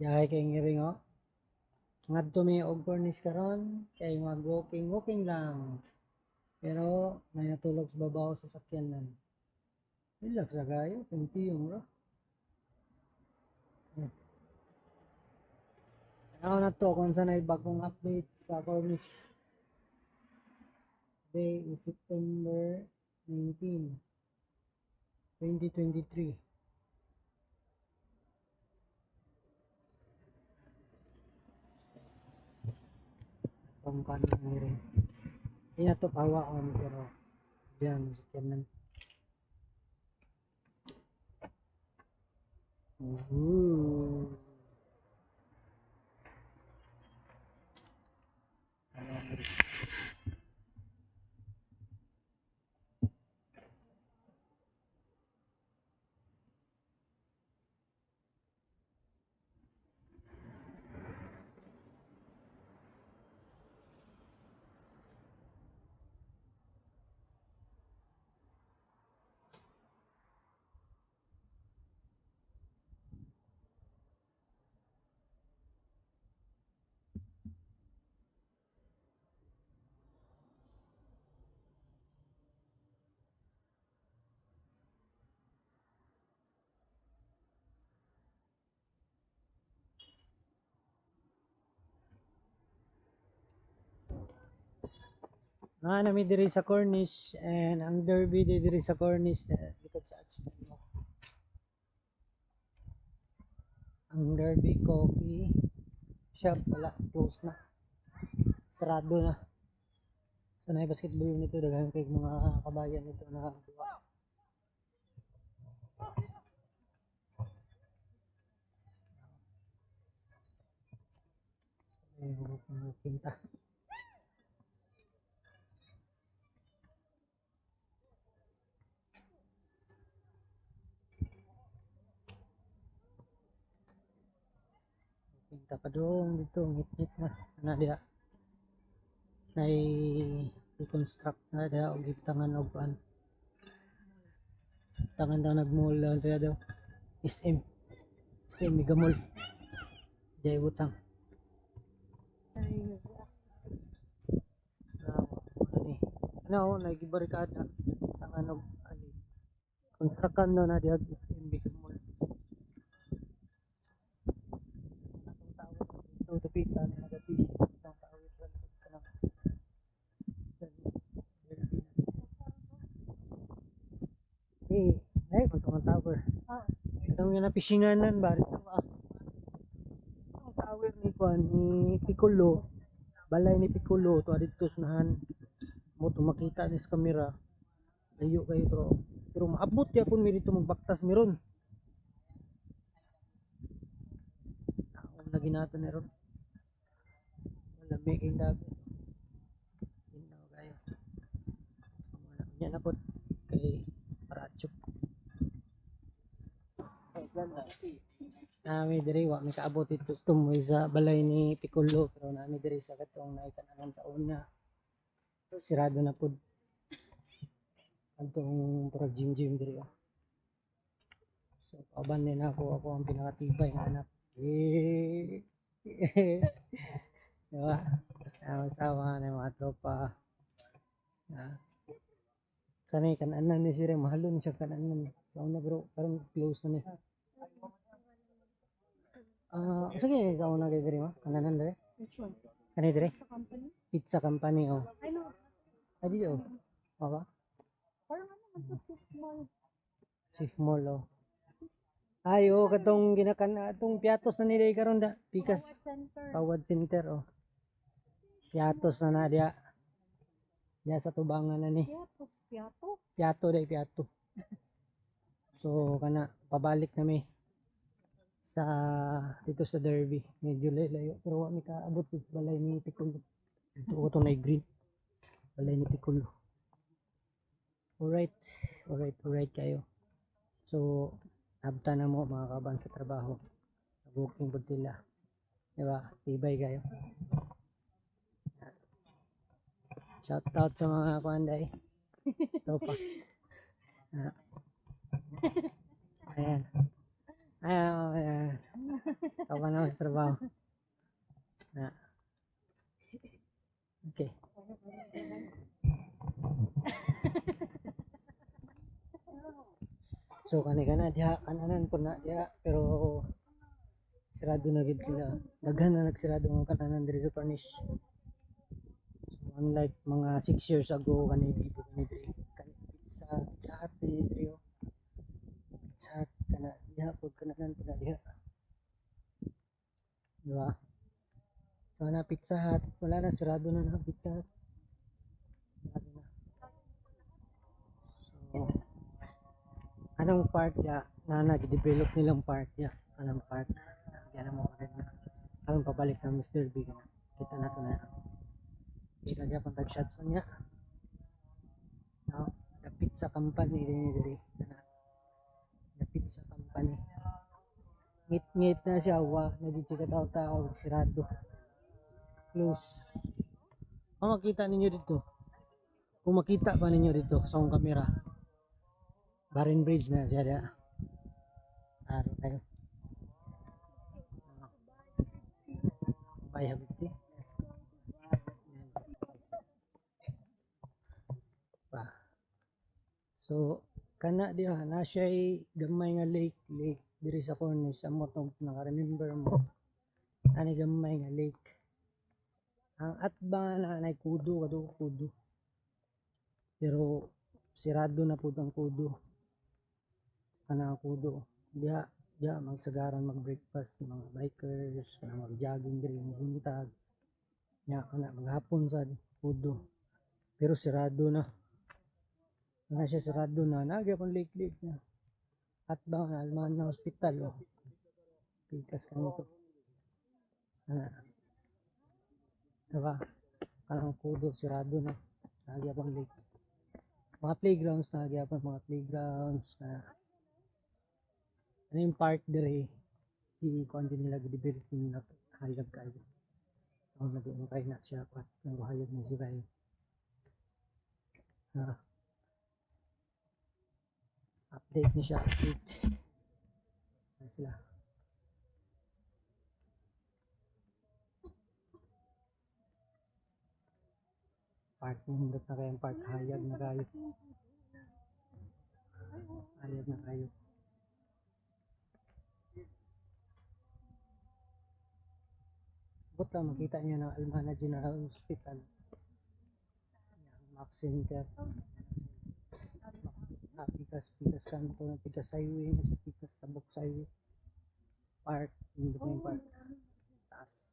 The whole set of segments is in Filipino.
Yahay kay ngiring o. Ngadto mi og cornice karon kay mag-walking lang. Pero may natulog sa babaw sa sakyanan. Relax ra kayo, pintiyong ra. Ano na to kung saan ay bagong update sa cornice. Today is September 19, 2023. Pangkan ng ngiring. Hindi na to pahawaon pero diyan sakyanan. Ooh. Nami diri sa Cornish and ang derby diri sa Cornish likod sa Adstan mo. Ang Derby Coffee Shop wala, close na. Sarado na. So na basketball nito daghan kay mga kabayan nito na duwa. Pinta. Pinta pa doon dito, ngit-ngit na. Na dia. Nay i-construct na dia og gitangan og pan. Tangan daw nagmall dia daw. SM. SM Mega Mall. Jay utang. Ano, nagibarikada. Tangan og ali. Construction daw na dia SM Mega Mall. Ito tapitan na nagapis ng tawid sa likod ka ng ay, pagkong tower. Itong yung napisinganan ba? Ito ba? Ang tower ni Juan, ni Piccolo. Balay ni Piccolo. Ito adito sunahan. Mo ito makita ni sa kamera. Layo kayo ito. Pero maabot ya kung may dito magbaktas meron. Taong lagi natin meron. Malamig yung dagat. Hinaw kayo. Yan na po kay Parachuk. Nami diri wa may kaabot ito tumoy sa balay ni Piccolo pero nami diri sa katong naikananan sa una. Sirado na pud. Antong para gym diri. So kaban din ako ang pinakatibay nga anak. Diba? Sama na mga tropa. Kanay kananan ni sire mahalon siya kananan. So na bro, parang close na ni. Sige, sa una kay diri ma. Kananan diri. Which one? Kanay diri. Sa company? Pizza company oh. I know. Adi oh. Ba? Parang ano man to Swift Mall. Chief Mall oh. Ay oh, katong ginakan atong piatos na nila karon da. Pikas Power Center. Pawad Center oh. Piatos na dia. Dia sa tubangan na ni. Piato. Piato? Piato day piato. So kana pabalik nami sa dito sa Derby. Medyo layo pero wa mi kaabot sa balay ni Piccolo. Dito ko to na green. Balay ni Piccolo. Alright kayo. So abta na mo mga kaban sa trabaho. Booking po sila. Diba? Tibay kayo. Shout out sa mga kuanday. Tropa. Ayan. Ay, ikaw ka na sa trabaho. Na. Okay. So kani kana diha kananan po na diha pero sirado na gid sila. Daghan na nagsirado ang kananan diri sa Cornish. So, unlike mga 6 years ago kani dito kani diri kani sa Hut diri oh. Sa Hut kana diha pud kananan po na diha. Di ba? So na Pizza Hut, wala na sirado na na Pizza Hut. Sirado na. So anong part ya na nag-develop nilang part ya anong part yan mo pa rin na anong pabalik ng Mr. B na kita na to na kita niya pang tag-shots niya no? The pizza company diri the pizza company ngit-ngit na siya wa naging tao-tao sirado close kung makita ninyo dito kung makita pa ninyo dito sa akong camera Barin Bridge na siya diya araw tayo may habiti pa so kana diha na siya gamay nga lake diri sa Cornish amo tong naka-remember mo ani gamay nga lake ang atbang na nay kudo kudo pero sirado na pud ang kudo kana ang kudo diha magsagaran mag-breakfast mga bikers kana mag-jogging diri buntag nya kana maghapon sad kudo pero sirado na siya sirado na nagyapon lake na at ba na alman na hospital oh. Pikas ka nito diba kanang kudo sirado na nagyapon lake mga playgrounds nagyapon mga playgrounds na ano yung park dire i-kuan din nila gidevelop nila hayag kayo so naging kay na siya pat nang hayag na siya kayo update ni siya update na sila park nindot na kayong park hayag na kayo buta makita nyo ng Almana General Hospital Max Center Pikas kanto ng Pikas Highway na sa Pikas Tabok Highway park nindot na yung park taas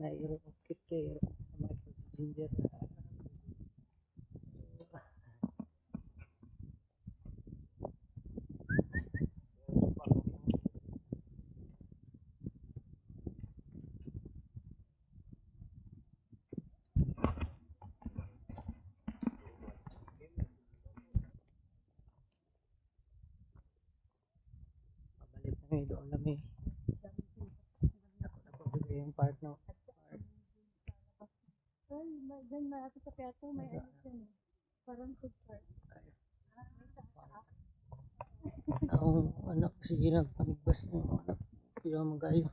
nairo okay kayo Michael Ginger pabalik na ngayon doon lang ako bigay yung park no Diyan malapit sa Piato, may ano dyan eh. Parang food court. ang anak sige nagpanigbas ng anak kaya magayo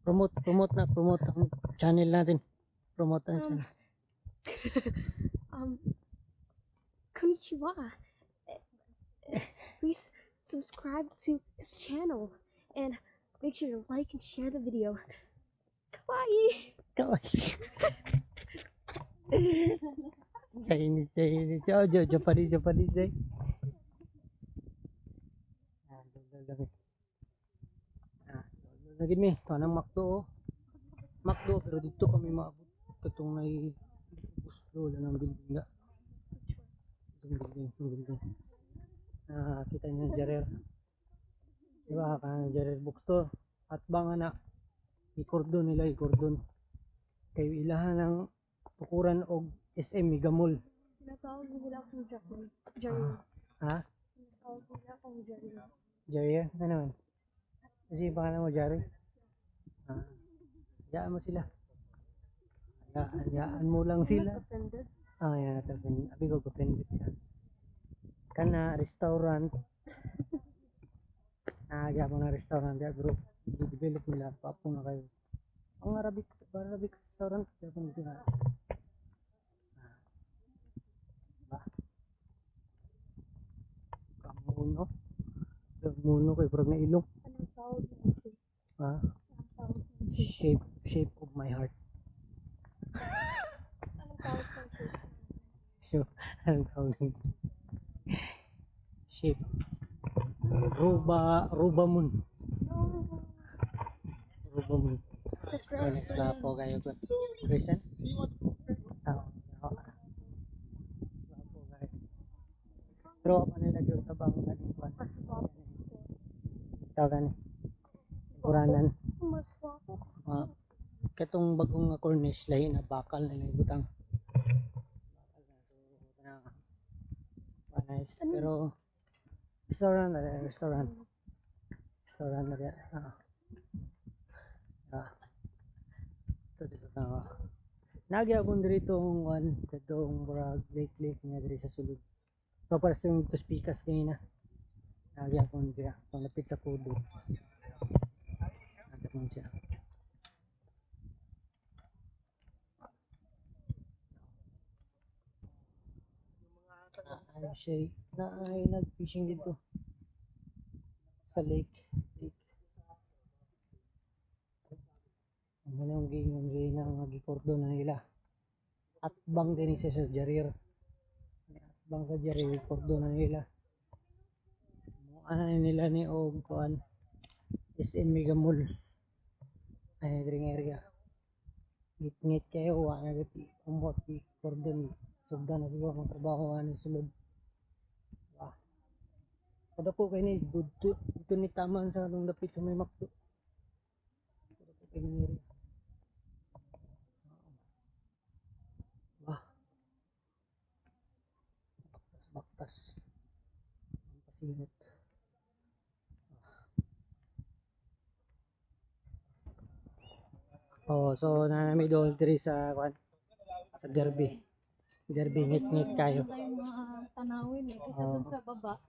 promote ang channel natin promote ang channel Konnichiwa. Please subscribe to his channel and make sure to like and share the video. Kawaii. Chinese oh Japanese eh lagi mi kanang Macdo pero dito kami maabot katong nay gusto lang ng building nga itong building kita niyo Jarer diba kanang Jarer bookstore at banga na i-cordon kayo ilahan ng Pukuran og SM Migamol. Tinatawag nila akong Jacqueline. Jerry. Ha? Tinatawag nila akong Jerry. Jerry? Ano naman? Kasi yung pangalan mo, Jerry? Hayaan mo sila. Hayaan mo lang sila. Offended. Yan. Abi ko kapindit ka. Kana, restaurant. Nagyapon ng restaurant ya, bro. I-develop nila. Papo na kayo. Ang Arabic restaurant. Yapon nila. Kamuno. Kamuno kay Prog na ilong. Anong tawag nila? Ha? Anong tawag nila? Shape of my heart. Anong tawag nila? So, anong tawag nito? Shape. Ruba moon. Ruba moon. Sa Honest ba po kayo ko? Christian? Ako. Bapo kayo. Pero ako nila dito sa bang galing ko. Mas wapo. Ito gani. Kuranan. Mas wapo. Katong bagong nga cornish lahi na bakal na lang butang. Nice. Pero restaurant na rin. Restaurant na rin. So dito na. Nagyapon dito ang katong murag lake nga diri sa sulod. So para sa yung speakers kanina. Nagyapon siya. Panglapit sa kudo. Nagyapon siya. Ay nag-fishing dito sa lake. Ano yung gay na nag-cordon na nila. At bang din siya sa Jarir. At bang sa Jarir, cordon na nila. Ano nila ni og kuan SM Megamall. Ay dring area. Gitngit kayo wa na gati umot di cordon. Sugda na siguro ang trabaho ani sulod. Kada po kayo ni dito ni taman sa atong dapit sa may makdo. Kada po kayo ni area. Baktas. Pasingot. So nanami doon diri sa Derby. Derby ngit kayo. Yung mga tanawin eh. Kasi dun sa baba.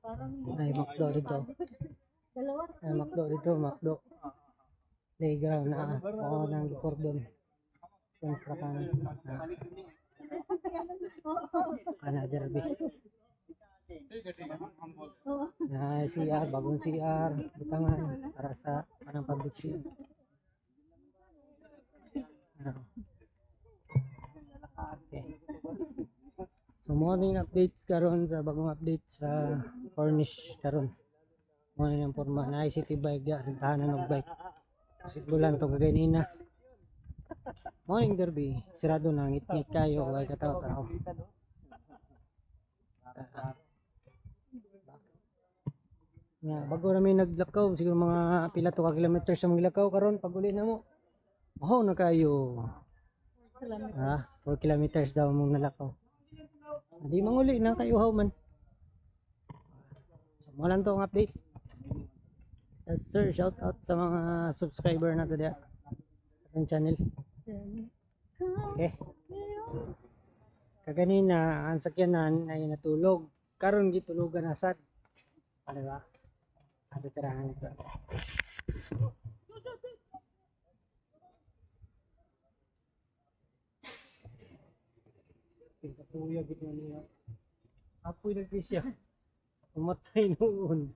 Parang Ay makdo dito. dalawa. Ay makdo dito, makdo. Playground na nang cordon. Construction kana Derby. CR, bagong CR, butangan para sa anong public CR. Okay. So morning updates karon sa bagong update sa Cornish karon. Mo yung forma na city bike ya, tahanan og bike. Kasi bulan to kaganina. Morning Derby, sirado na ngit kayo way kataw-taw. Bago namin naglakaw, siguro mga pila to ka kilometers sa mga lakaw karon pag uli na mo. Oh, na kayo. 4 kilometers daw mong nalakaw. Hindi manguli na kayo how man. So, mo lang to ang update. Yes sir, shout out sa mga subscriber nato diya sa channel. Okay. Kaganina ang sakyanan ay natulog. Karon gitulugan asad. Ano ba? Ato tirahan ito. Pinatuya gito niya. Apoy nagpisya. Umatay noon.